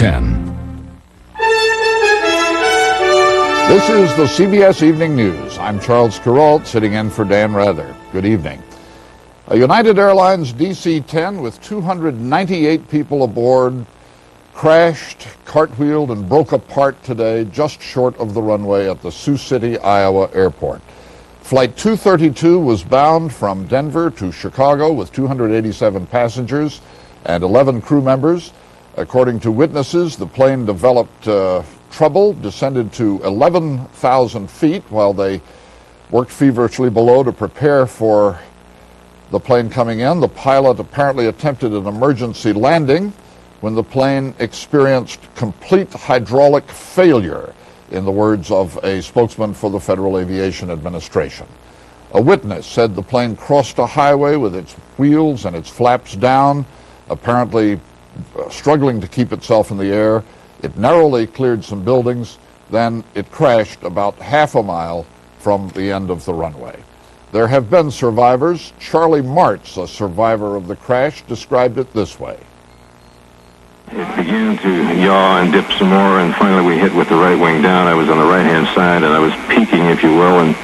10. This is the CBS Evening News. I'm Charles Kuralt, sitting in for Dan Rather. Good evening. A United Airlines DC-10 with 298 people aboard crashed, cartwheeled, and broke apart today just short of the runway at the Sioux City, Iowa airport. Flight 232 was bound from Denver to Chicago with 287 passengers and 11 crew members. According to witnesses, the plane developed trouble, descended to 11,000 feet while they worked feverishly below to prepare for the plane coming in. The pilot apparently attempted an emergency landing when the plane experienced complete hydraulic failure, in the words of a spokesman for the Federal Aviation Administration. A witness said the plane crossed a highway with its wheels and its flaps down, apparently struggling to keep itself in the air. It narrowly cleared some buildings, then it crashed about half a mile from the end of the runway. There have been survivors. Charlie Martz, a survivor of the crash, described it this way. It began to yaw and dip some more, and finally we hit with the right wing down. I was on the right-hand side, and I was peeking, if you will, and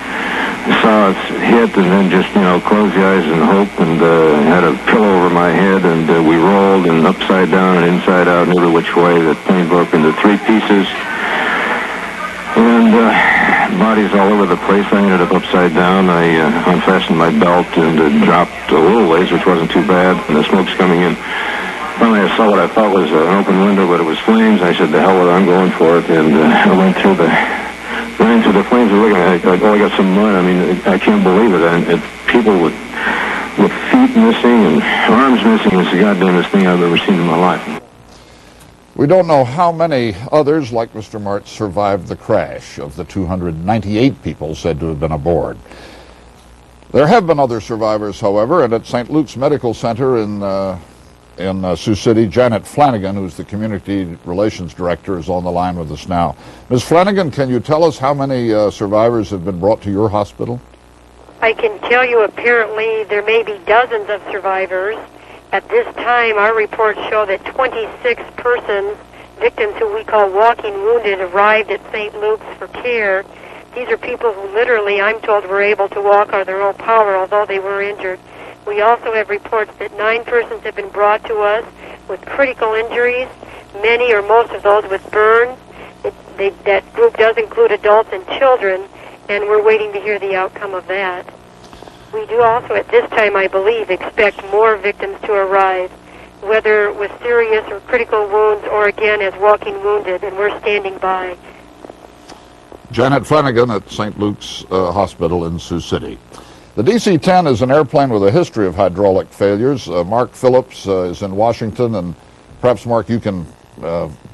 saw it hit, and then just, closed the eyes and hope, and had a pillow over my head, and we rolled, and upside down and inside out and every which way. The plane broke into three pieces, and bodies all over the place. I ended up upside down. I unfastened my belt and dropped a little ways, which wasn't too bad, and the smoke's coming in. Finally, I saw what I thought was an open window, but it was flames. I said, "The hell with it, I'm going for it," and I ran through the flames. And looking at it, like, oh, I got some mud. I mean, I can't believe it. And people with feet missing and arms missing. It's the goddamnest thing I've ever seen in my life. We don't know how many others, like Mr. Martz, survived the crash of the 298 people said to have been aboard. There have been other survivors, however, and at St. Luke's Medical Center in Sioux City, Janet Flanagan, who's the Community Relations Director, is on the line with us now. Ms. Flanagan, can you tell us how many survivors have been brought to your hospital? I can tell you apparently there may be dozens of survivors. At this time, our reports show that 26 persons, victims who we call walking wounded, arrived at St. Luke's for care. These are people who literally, I'm told, were able to walk on their own power, although they were injured. We also have reports that 9 persons have been brought to us with critical injuries, many or most of those with burns. That group does include adults and children, and we're waiting to hear the outcome of that. We do also, at this time, I believe, expect more victims to arrive, whether with serious or critical wounds or, again, as walking wounded, and we're standing by. Janet Flanagan at St. Luke's Hospital in Sioux City. The DC-10 is an airplane with a history of hydraulic failures. Mark Phillips is in Washington, and perhaps, Mark, you can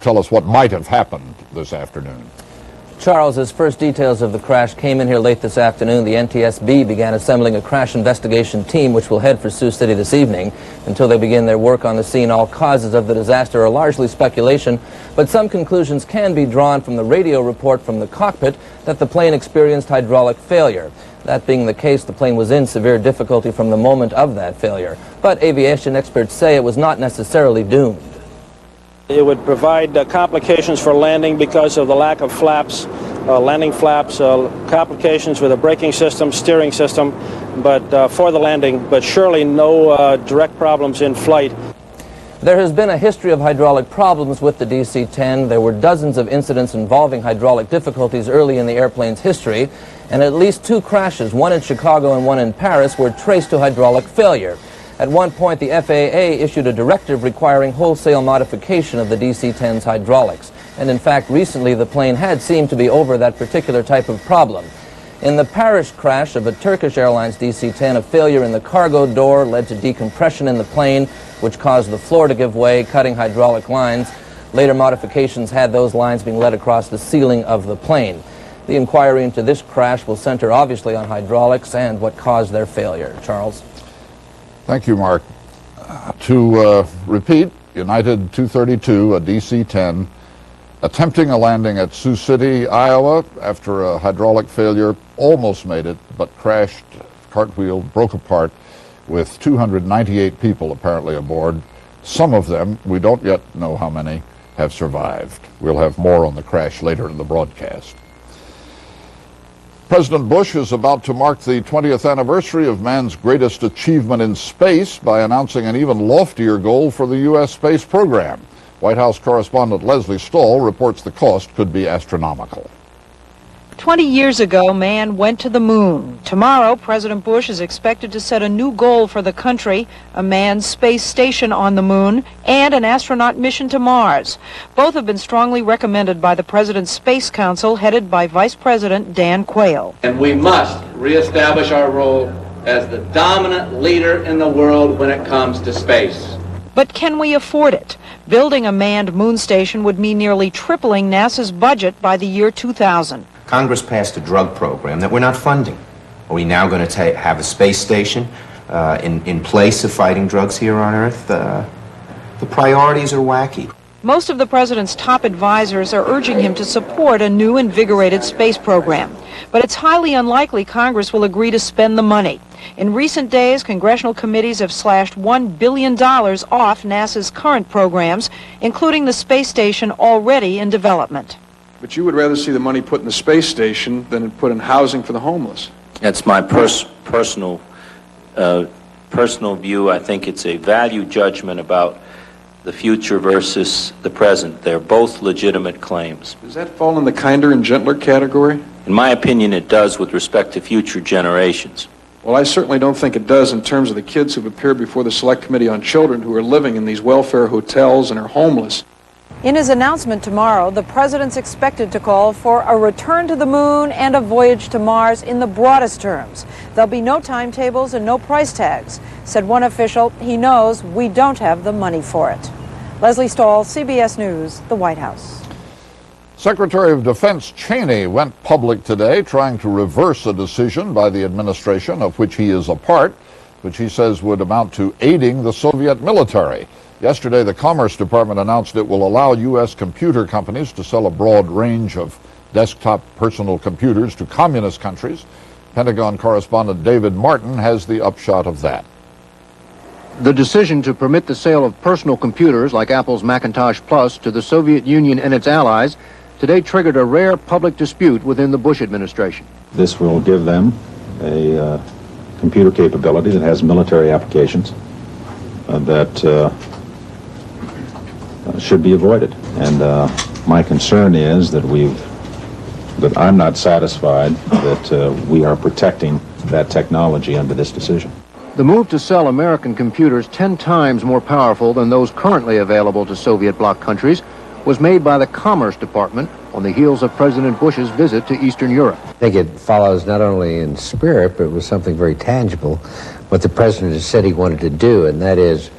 tell us what might have happened this afternoon. Charles, as first details of the crash came in here late this afternoon, the NTSB began assembling a crash investigation team which will head for Sioux City this evening. Until they begin their work on the scene, all causes of the disaster are largely speculation, but some conclusions can be drawn from the radio report from the cockpit that the plane experienced hydraulic failure. That being the case, the plane was in severe difficulty from the moment of that failure. But aviation experts say it was not necessarily doomed. It would provide complications for landing because of the lack of flaps, landing flaps, complications with a braking system, steering system, but for the landing, but surely no direct problems in flight. There has been a history of hydraulic problems with the DC-10. There were dozens of incidents involving hydraulic difficulties early in the airplane's history, and at least 2 crashes, one in Chicago and one in Paris, were traced to hydraulic failure. At one point, the FAA issued a directive requiring wholesale modification of the DC-10's hydraulics. And in fact, recently the plane had seemed to be over that particular type of problem. In the Paris crash of a Turkish Airlines DC-10, a failure in the cargo door led to decompression in the plane, which caused the floor to give way, cutting hydraulic lines. Later modifications had those lines being led across the ceiling of the plane. The inquiry into this crash will center obviously on hydraulics and what caused their failure. Charles? Thank you, Mark. To repeat, United 232, a DC-10, attempting a landing at Sioux City, Iowa, after a hydraulic failure, almost made it, but crashed, cartwheeled, broke apart, with 298 people apparently aboard. Some of them, we don't yet know how many, have survived. We'll have more on the crash later in the broadcast. President Bush is about to mark the 20th anniversary of man's greatest achievement in space by announcing an even loftier goal for the U.S. space program. White House correspondent Leslie Stahl reports the cost could be astronomical. 20 years ago, man went to the moon. Tomorrow, President Bush is expected to set a new goal for the country, a manned space station on the moon, and an astronaut mission to Mars. Both have been strongly recommended by the President's Space Council, headed by Vice President Dan Quayle. And we must reestablish our role as the dominant leader in the world when it comes to space. But can we afford it? Building a manned moon station would mean nearly tripling NASA's budget by the year 2000. Congress passed a drug program that we're not funding. Are we now going to have a space station in place of fighting drugs here on Earth? The priorities are wacky. Most of the president's top advisors are urging him to support a new invigorated space program. But it's highly unlikely Congress will agree to spend the money. In recent days, congressional committees have slashed $1 billion off NASA's current programs, including the space station already in development. But you would rather see the money put in the space station than put in housing for the homeless. That's my personal view. I think it's a value judgment about the future versus the present. They're both legitimate claims. Does that fall in the kinder and gentler category? In my opinion, it does with respect to future generations. Well, I certainly don't think it does in terms of the kids who've appeared before the Select Committee on Children who are living in these welfare hotels and are homeless. In his announcement tomorrow, the president's expected to call for a return to the moon and a voyage to Mars in the broadest terms. There'll be no timetables and no price tags. Said one official, he knows we don't have the money for it. Leslie Stahl, CBS News, the White House. Secretary of Defense Cheney went public today trying to reverse a decision by the administration of which he is a part, which he says would amount to aiding the Soviet military. Yesterday, the Commerce Department announced it will allow U.S. computer companies to sell a broad range of desktop personal computers to communist countries. Pentagon correspondent David Martin has the upshot of that. The decision to permit the sale of personal computers like Apple's Macintosh Plus to the Soviet Union and its allies today triggered a rare public dispute within the Bush administration. This will give them a computer capability that has military applications that should be avoided. And my concern is that I'm not satisfied that we are protecting that technology under this decision. The move to sell American computers 10 times more powerful than those currently available to Soviet bloc countries was made by the Commerce Department on the heels of President Bush's visit to Eastern Europe. I think it follows not only in spirit, but it was something very tangible, what the president has said he wanted to do, and that is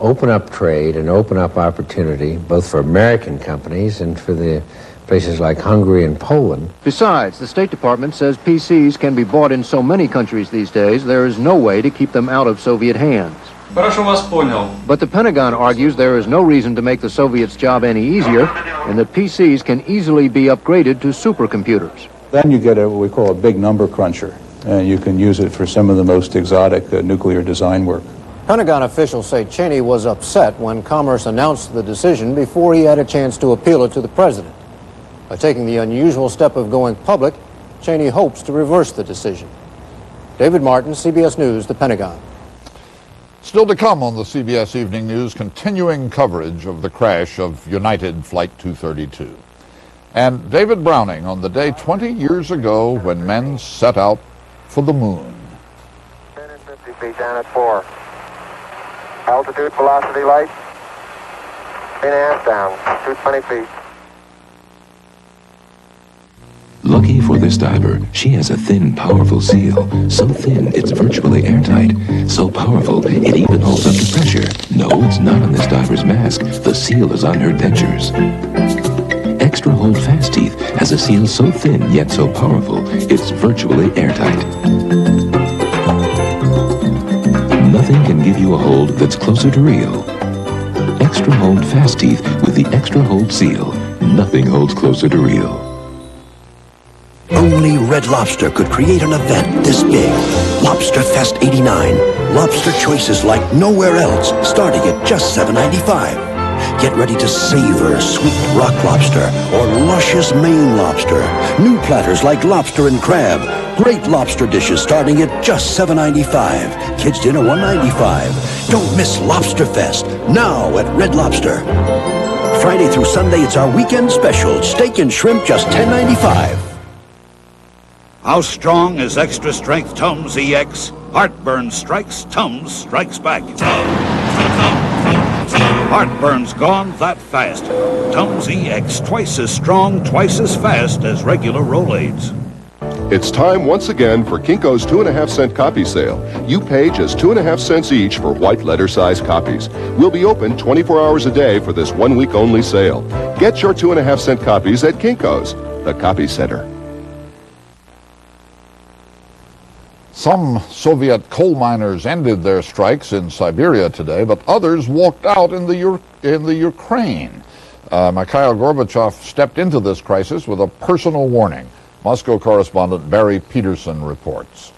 open up trade and open up opportunity, both for American companies and for the places like Hungary and Poland. Besides, the State Department says PCs can be bought in so many countries these days, there is no way to keep them out of Soviet hands. But the Pentagon argues there is no reason to make the Soviets' job any easier, and that PCs can easily be upgraded to supercomputers. Then you get what we call a big number cruncher, and you can use it for some of the most exotic nuclear design work. Pentagon officials say Cheney was upset when Commerce announced the decision before he had a chance to appeal it to the president. By taking the unusual step of going public, Cheney hopes to reverse the decision. David Martin, CBS News, the Pentagon. Still to come on the CBS Evening News, continuing coverage of the crash of United Flight 232. And David Browning on the day 20 years ago when men set out for the moon. 10 and 50 feet down at 4. Altitude, velocity, light. 3.5 down, 220 feet. Lucky for this diver, she has a thin, powerful seal. So thin, it's virtually airtight. So powerful, it even holds up to pressure. No, it's not on this diver's mask. The seal is on her dentures. Extra Hold Fast Teeth has a seal so thin yet so powerful, it's virtually airtight. Nothing can give you a hold that's closer to real. Extra Hold Fast Teeth with the Extra Hold Seal. Nothing holds closer to real. Only Red Lobster could create an event this big. Lobster Fest 89. Lobster choices like nowhere else, starting at just $7.95. Get ready to savor sweet rock lobster or luscious Maine lobster. New platters like lobster and crab. Great lobster dishes starting at just $7.95. Kids dinner $1.95. Don't miss Lobster Fest now at Red Lobster. Friday through Sunday, it's our weekend special. Steak and shrimp just $10.95. How strong is extra strength Tums EX? Heartburn strikes, Tums strikes back. Heartburn's gone that fast. Tums EX, twice as strong, twice as fast as regular Rolaids. It's time once again for Kinko's 2.5-cent copy sale. You pay just 2.5 cents each for white letter size copies. We'll be open 24 hours a day for this 1 week only sale. Get your 2.5-cent copies at Kinko's, the copy center. Some Soviet coal miners ended their strikes in Siberia today, but others walked out in the Ukraine. Mikhail Gorbachev stepped into this crisis with a personal warning. Moscow correspondent Barry Peterson reports.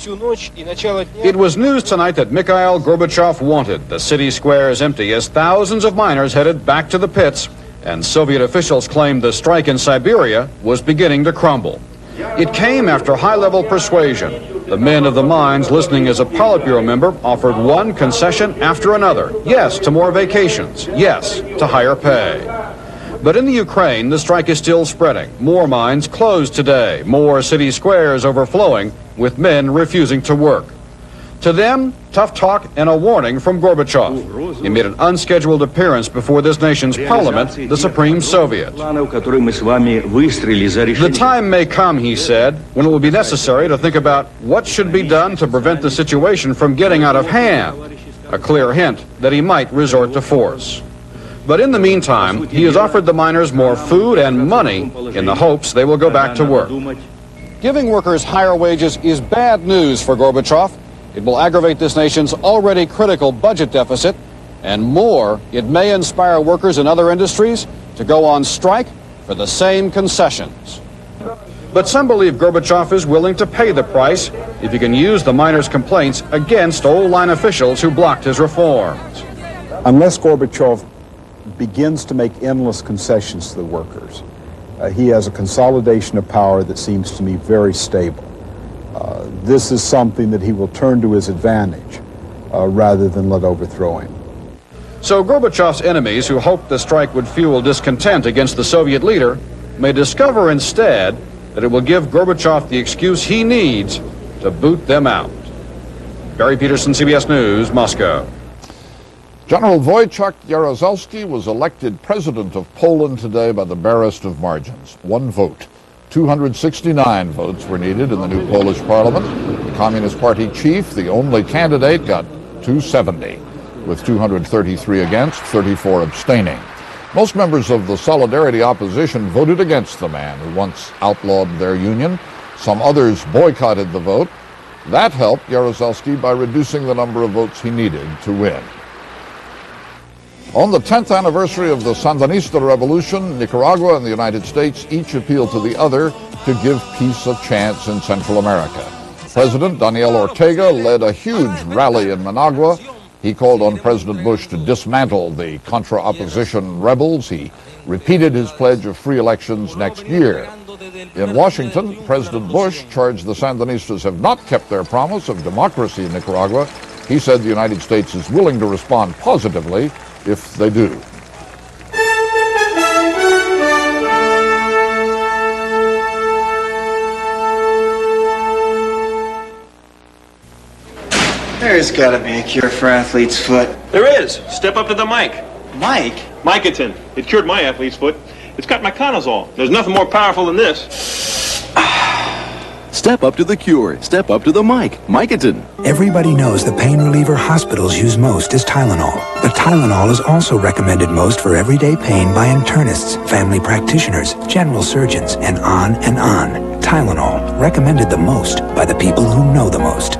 It was news tonight that Mikhail Gorbachev wanted the city squares empty as thousands of miners headed back to the pits, and Soviet officials claimed the strike in Siberia was beginning to crumble. It came after high-level persuasion. The men of the mines, listening as a Politburo member, offered one concession after another. Yes to more vacations. Yes to higher pay. But in the Ukraine, the strike is still spreading. More mines closed today. More city squares overflowing, with men refusing to work. To them, tough talk and a warning from Gorbachev. He made an unscheduled appearance before this nation's parliament, the Supreme Soviet. The time may come, he said, when it will be necessary to think about what should be done to prevent the situation from getting out of hand. A clear hint that he might resort to force. But in the meantime, he has offered the miners more food and money in the hopes they will go back to work. Giving workers higher wages is bad news for Gorbachev. It will aggravate this nation's already critical budget deficit, and more, it may inspire workers in other industries to go on strike for the same concessions. But some believe Gorbachev is willing to pay the price if he can use the miners' complaints against old-line officials who blocked his reforms. Unless Gorbachev begins to make endless concessions to the workers, he has a consolidation of power that seems to me very stable. This is something that he will turn to his advantage rather than let overthrow him. So Gorbachev's enemies, who hoped the strike would fuel discontent against the Soviet leader, may discover instead that it will give Gorbachev the excuse he needs to boot them out. Barry Peterson, CBS News, Moscow. General Wojciech Jaruzelski was elected president of Poland today by the barest of margins. One vote. 269 votes were needed in the new Polish parliament. The Communist Party chief, the only candidate, got 270, with 233 against, 34 abstaining. Most members of the Solidarity opposition voted against the man who once outlawed their union. Some others boycotted the vote. That helped Jaruzelski by reducing the number of votes he needed to win. On the 10th anniversary of the Sandinista revolution, Nicaragua and the United States each appealed to the other to give peace a chance in Central America. President Daniel Ortega led a huge rally in Managua. He called on President Bush to dismantle the Contra-opposition rebels. He repeated his pledge of free elections next year. In Washington, President Bush charged the Sandinistas have not kept their promise of democracy in Nicaragua. He said the United States is willing to respond positively if they do. There's got to be a cure for athlete's foot. There is. Step up to the mic. Mike? Micatin. It cured my athlete's foot. It's got miconazole. There's nothing more powerful than this. Step up to the cure. Step up to the mic. Micatin. Everybody knows the pain reliever hospitals use most is Tylenol. But Tylenol is also recommended most for everyday pain by internists, family practitioners, general surgeons, and on and on. Tylenol, recommended the most by the people who know the most.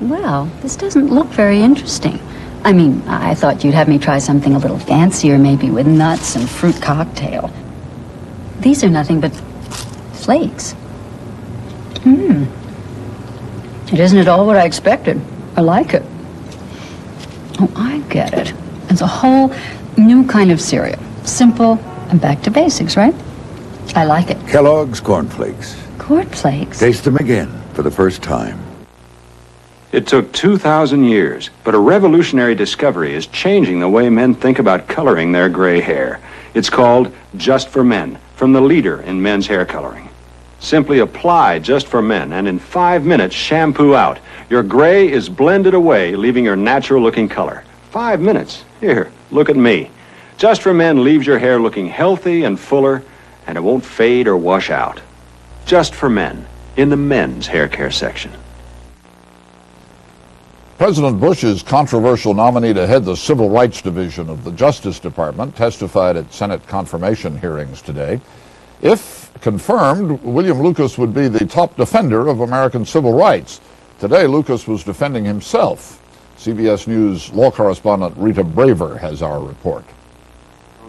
Well, this doesn't look very interesting. I mean, I thought you'd have me try something a little fancier, maybe with nuts and fruit cocktail. These are nothing but flakes. It isn't at all what I expected. I like it. Oh, I get it. It's a whole New kind of cereal. Simple and back to basics, right? I like it. Kellogg's Corn Flakes. Corn Flakes? Taste them again for the first time. It took 2,000 years, but a revolutionary discovery is changing the way men think about coloring their gray hair. It's called Just for Men, from the leader in men's hair coloring. Simply apply Just for Men, and in 5 minutes, shampoo out. Your gray is blended away, leaving your natural-looking color. 5 minutes. Here, look at me. Just for Men leaves your hair looking healthy and fuller, and it won't fade or wash out. Just for Men, in the men's hair care section. President Bush's controversial nominee to head the Civil Rights Division of the Justice Department testified at Senate confirmation hearings today. If confirmed, William Lucas would be the top defender of American civil rights. Today, Lucas was defending himself. CBS News law correspondent Rita Braver has our report.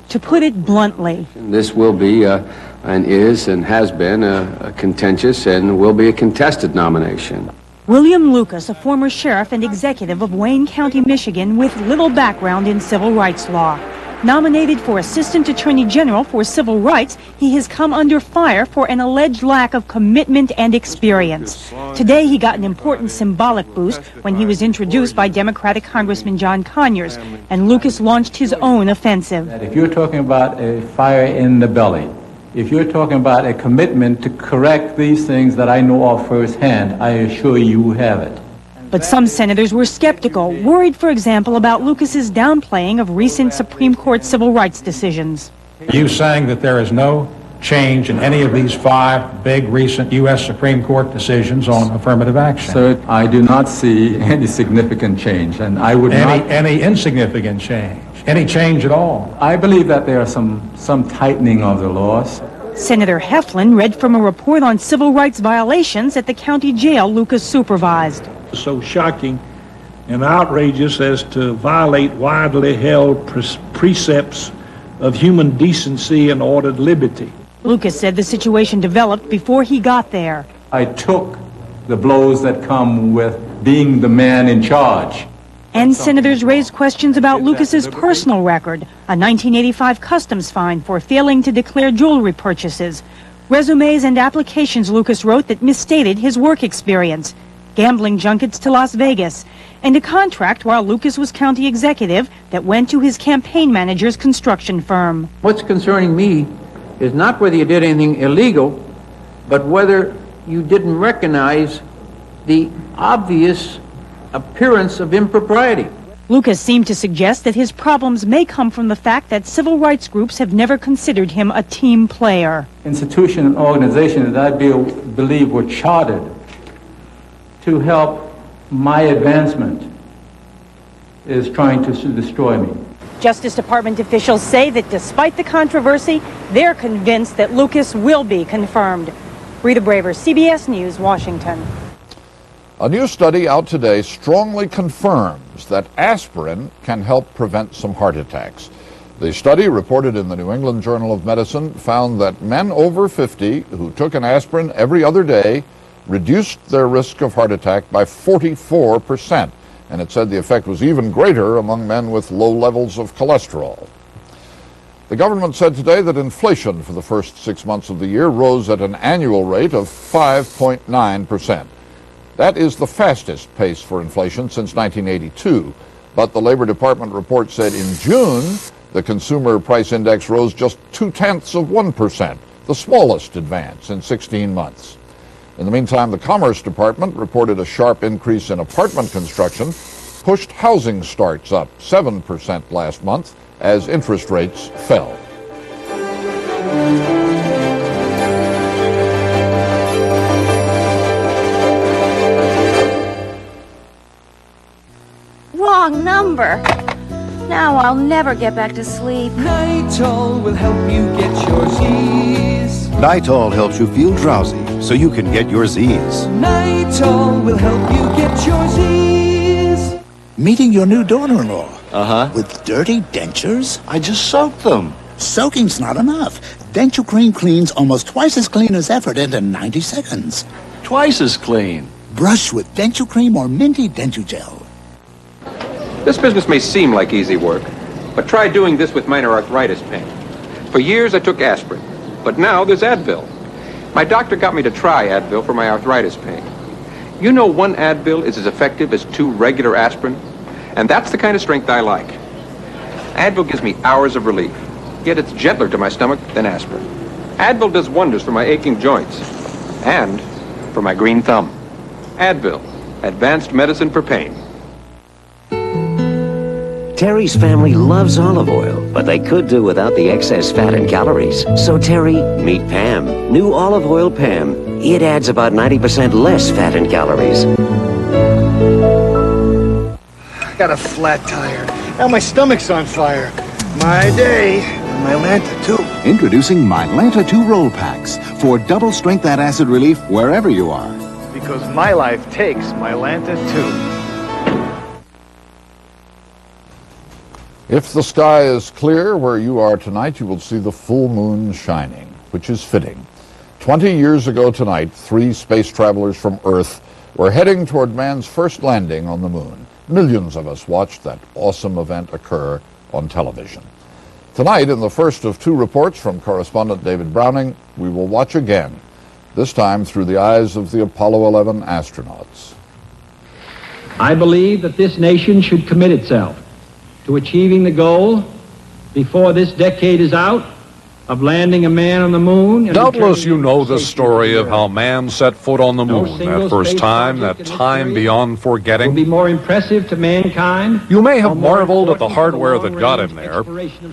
To put it bluntly, this will be and is and has been a contentious and will be a contested nomination. William Lucas, a former sheriff and executive of Wayne County, Michigan, with little background in civil rights law. Nominated for Assistant Attorney General for Civil Rights, he has come under fire for an alleged lack of commitment and experience. Today, he got an important symbolic boost when he was introduced by Democratic Congressman John Conyers, and Lucas launched his own offensive. If you're talking about a fire in the belly, if you're talking about a commitment to correct these things that I know of firsthand, I assure you have it. But some senators were skeptical, worried, for example, about Lucas's downplaying of recent Supreme Court civil rights decisions. Are you saying that there is no change in any of these 5 big recent U.S. Supreme Court decisions on affirmative action? Sir, I do not see any significant change, and I would not... Any insignificant change? Any change at all? I believe that there are some tightening of the laws. Senator Heflin read from a report on civil rights violations at the county jail Lucas supervised. So shocking and outrageous as to violate widely held precepts of human decency and ordered liberty. Lucas said the situation developed before he got there. I took the blows that come with being the man in charge. And senators raised questions about Lucas's personal record, a 1985 customs fine for failing to declare jewelry purchases, resumes and applications Lucas wrote that misstated his work experience, gambling junkets to Las Vegas, and a contract while Lucas was county executive that went to his campaign manager's construction firm. What's concerning me is not whether you did anything illegal, but whether you didn't recognize the obvious appearance of impropriety. Lucas seemed to suggest that his problems may come from the fact that civil rights groups have never considered him a team player. Institution and organization that I believe were chartered to help my advancement is trying to destroy me. Justice Department officials say that despite the controversy, they're convinced that Lucas will be confirmed. Rita Braver, CBS News, Washington. A new study out today strongly confirms that aspirin can help prevent some heart attacks. The study, reported in the New England Journal of Medicine, found that men over 50 who took an aspirin every other day reduced their risk of heart attack by 44%. And it said the effect was even greater among men with low levels of cholesterol. The government said today that inflation for the first 6 months of the year rose at an annual rate of 5.9%. That is the fastest pace for inflation since 1982. But the Labor Department report said in June, the Consumer Price Index rose just 0.2%, the smallest advance in 16 months. In the meantime, the Commerce Department reported a sharp increase in apartment construction, pushed housing starts up 7% last month as interest rates fell. Wrong number. Now I'll never get back to sleep. Nitol will help you get your Z's. Nitol helps you feel drowsy so you can get your Z's. Nitol will help you get your Z's. Meeting your new daughter-in-law. Uh-huh. With dirty dentures? I just soaked them. Soaking's not enough. Dental Cream cleans almost twice as clean as effort into 90 seconds. Twice as clean. Brush with Dental Cream or Minty Dental Gel. This business may seem like easy work, But try doing this with minor arthritis pain. For years I took aspirin, but now there's Advil. My doctor got me to try Advil for my arthritis pain. You know, one Advil is as effective as 2 regular aspirin, and that's the kind of strength I like. Advil gives me hours of relief, yet it's gentler to my stomach than aspirin. Advil does wonders for my aching joints and for my green thumb. Advil, advanced medicine for pain. Terry's family loves olive oil, but they could do without the excess fat and calories. So Terry, meet Pam. New olive oil Pam. It adds about 90% less fat and calories. I got a flat tire. Now my stomach's on fire. My day. And my Lanta, too. Introducing Mylanta 2 roll packs for double strength antacid relief wherever you are. Because my life takes my Lanta, too. If the sky is clear where you are tonight, you will see the full moon shining, which is fitting. 20 years ago tonight, 3 space travelers from Earth were heading toward man's first landing on the moon. Millions of us watched that awesome event occur on television. Tonight, in the first of 2 reports from correspondent David Browning, we will watch again, this time through the eyes of the Apollo 11 astronauts. I believe that this nation should commit itself to achieving the goal before this decade is out of landing a man on the moon. Doubtless you know the story of how man set foot on the moon that first time, that time beyond forgetting. Will be more impressive to mankind. You may have marveled at the hardware that got him there,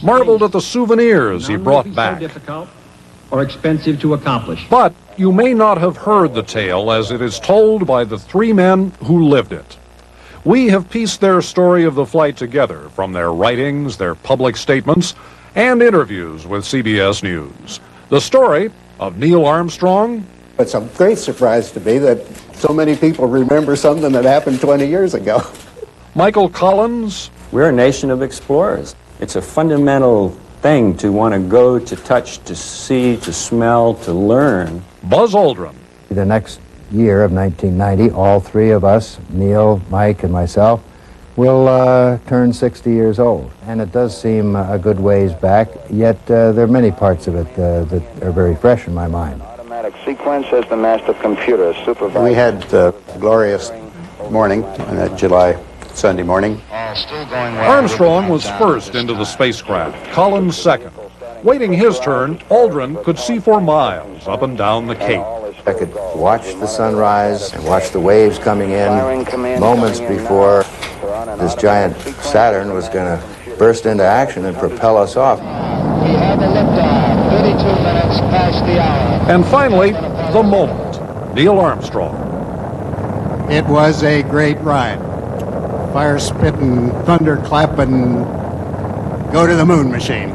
marveled at the souvenirs he brought back. Difficult or expensive to accomplish. But you may not have heard the tale as it is told by the 3 men who lived it. We have pieced their story of the flight together from their writings, their public statements, and interviews with CBS News. The story of Neil Armstrong. It's a great surprise to me that so many people remember something that happened 20 years ago. Michael Collins. We're a nation of explorers. It's a fundamental thing to want to go, to touch, to see, to smell, to learn. Buzz Aldrin. The next year of 1990, all 3 of us, Neil, Mike, and myself, will turn 60 years old. And it does seem a good ways back, yet there are many parts of it that are very fresh in my mind. Automatic sequence as the master computer supervisor. We had a glorious morning on that Sunday morning. Armstrong was first into the spacecraft, Collins second. Waiting his turn, Aldrin could see for miles up and down the Cape. I could watch the sunrise and watch the waves coming in moments before this giant Saturn was going to burst into action and propel us off. We have a liftoff, 32 minutes past the hour. And finally, the moment, Neil Armstrong. It was a great ride. Fire spitting, thunder clapping, go to the moon machine.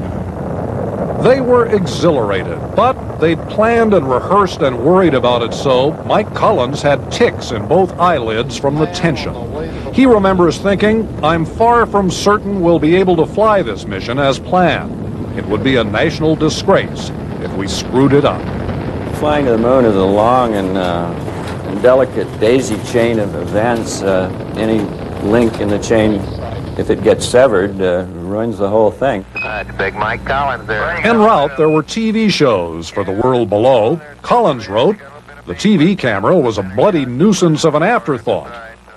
They were exhilarated, but they'd planned and rehearsed and worried about it so Mike Collins had tics in both eyelids from the tension. He remembers thinking, I'm far from certain we'll be able to fly this mission as planned. It would be a national disgrace if we screwed it up. Flying to the moon is a long and delicate daisy chain of events. Any link in the chain, if it gets severed, ruins the whole thing. Big Mike Collins there. En route, there were TV shows for the world below. Collins wrote, the TV camera was a bloody nuisance of an afterthought.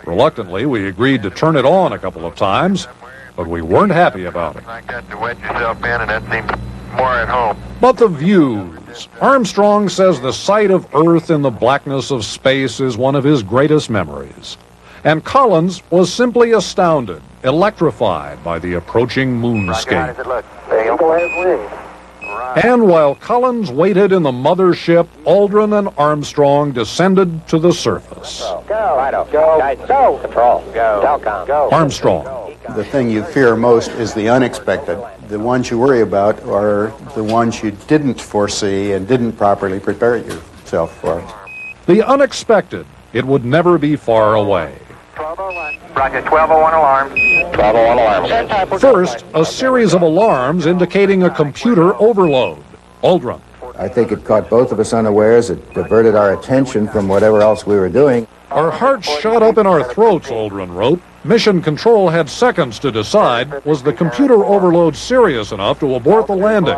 Reluctantly, we agreed to turn it on a couple of times, but we weren't happy about it. Like that to wedge yourself in, and that seems more at home. But the views. Armstrong says the sight of Earth in the blackness of space is one of his greatest memories. And Collins was simply astounded, electrified by the approaching moonscape. And while Collins waited in the mothership, Aldrin and Armstrong descended to the surface. Go. Control. Go. Armstrong. The thing you fear most is the unexpected. The ones you worry about are the ones you didn't foresee and didn't properly prepare yourself for. The unexpected, it would never be far away. Roger, 1201 alarm. 1201 alarm. First, a series of alarms indicating a computer overload. Aldrin. I think it caught both of us unawares. It diverted our attention from whatever else we were doing. Our hearts shot up in our throats, Aldrin wrote. Mission Control had seconds to decide, was the computer overload serious enough to abort the landing?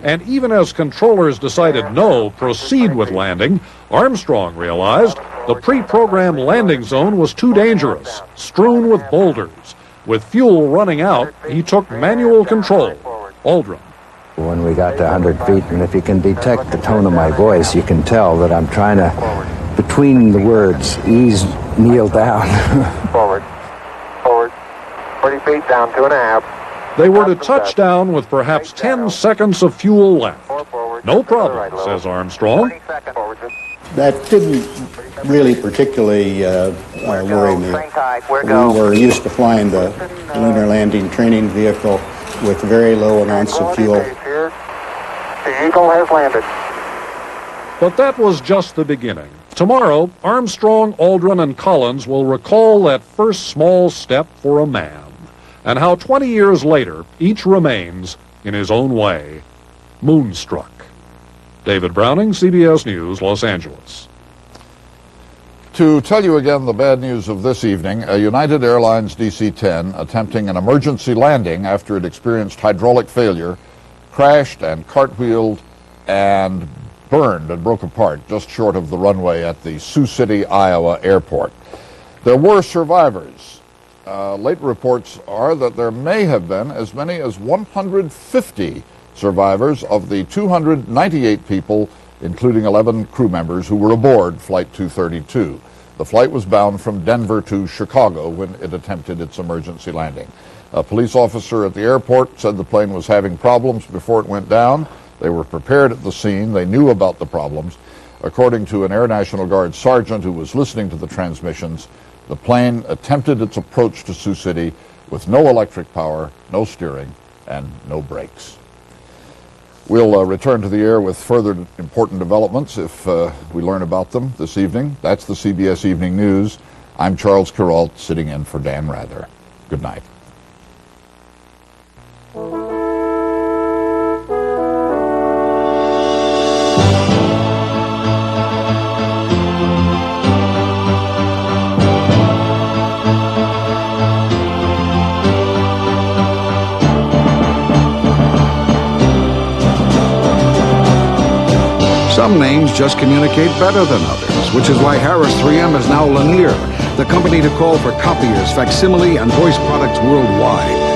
And even as controllers decided no, proceed with landing, Armstrong realized the pre-programmed landing zone was too dangerous, strewn with boulders. With fuel running out, he took manual control. Aldrin. When we got to 100 feet, and if you can detect the tone of my voice, you can tell that I'm trying to, between the words, ease Neil down. Forward. 40 feet down, 2.5. They were to touch down with perhaps 10 seconds of fuel left. No problem, says Armstrong. That didn't really particularly worry me. We were used to flying the lunar landing training vehicle with very low amounts of fuel. The Eagle has landed. But that was just the beginning. Tomorrow, Armstrong, Aldrin, and Collins will recall that first small step for a man, and how 20 years later, each remains, in his own way, moonstruck. David Browning, CBS News, Los Angeles. To tell you again the bad news of this evening, a United Airlines DC-10 attempting an emergency landing after it experienced hydraulic failure crashed and cartwheeled and burned and broke apart just short of the runway at the Sioux City, Iowa airport. There were survivors. Late reports are that there may have been as many as 150 survivors of the 298 people, including 11 crew members, who were aboard Flight 232. The flight was bound from Denver to Chicago when it attempted its emergency landing. A police officer at the airport said the plane was having problems before it went down. They were prepared at the scene. They knew about the problems. According to an Air National Guard sergeant who was listening to the transmissions, the plane attempted its approach to Sioux City with no electric power, no steering, and no brakes. We'll return to the air with further important developments if we learn about them this evening. That's the CBS Evening News. I'm Charles Kuralt, sitting in for Dan Rather. Good night. Some names just communicate better than others, which is why Harris 3M is now Lanier, the company to call for copiers, facsimile, and voice products worldwide.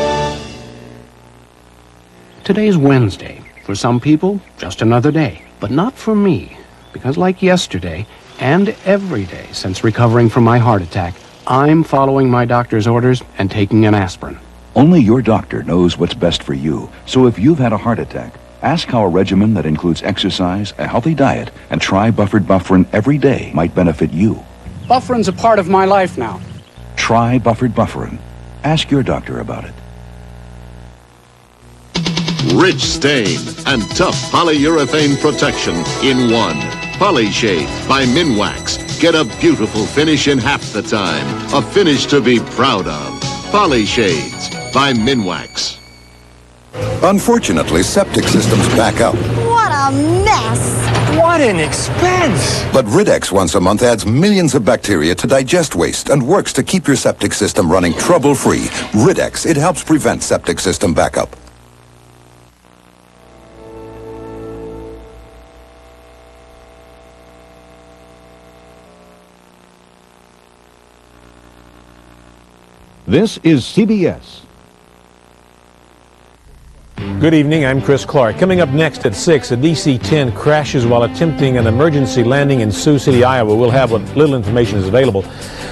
Today's Wednesday. For some people, just another day. But not for me, because like yesterday, and every day since recovering from my heart attack, I'm following my doctor's orders and taking an aspirin. Only your doctor knows what's best for you. So if you've had a heart attack, ask how a regimen that includes exercise, a healthy diet, and tri-buffered bufferin every day might benefit you. Bufferin's a part of my life now. Try buffered bufferin. Ask your doctor about it. Rich stain and tough polyurethane protection in one. Polyshades by Minwax. Get a beautiful finish in half the time. A finish to be proud of. Polyshades by Minwax. Unfortunately, septic systems back up. What a mess! What an expense! But Rid-X once a month adds millions of bacteria to digest waste and works to keep your septic system running trouble-free. Rid-X, it helps prevent septic system backup. This is CBS. Good evening, I'm Chris Clark. Coming up next at 6, a DC-10 crashes while attempting an emergency landing in Sioux City, Iowa. We'll have what little information is available.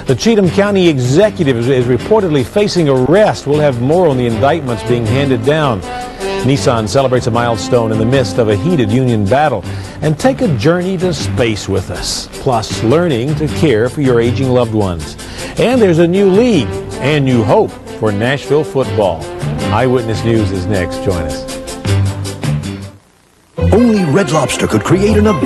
The Cheatham County executive is reportedly facing arrest. We'll have more on the indictments being handed down. Nissan celebrates a milestone in the midst of a heated union battle. And take a journey to space with us, plus learning to care for your aging loved ones. And there's a new league and new hope for Nashville football. Eyewitness News is next. Join us. Only Red Lobster could create an event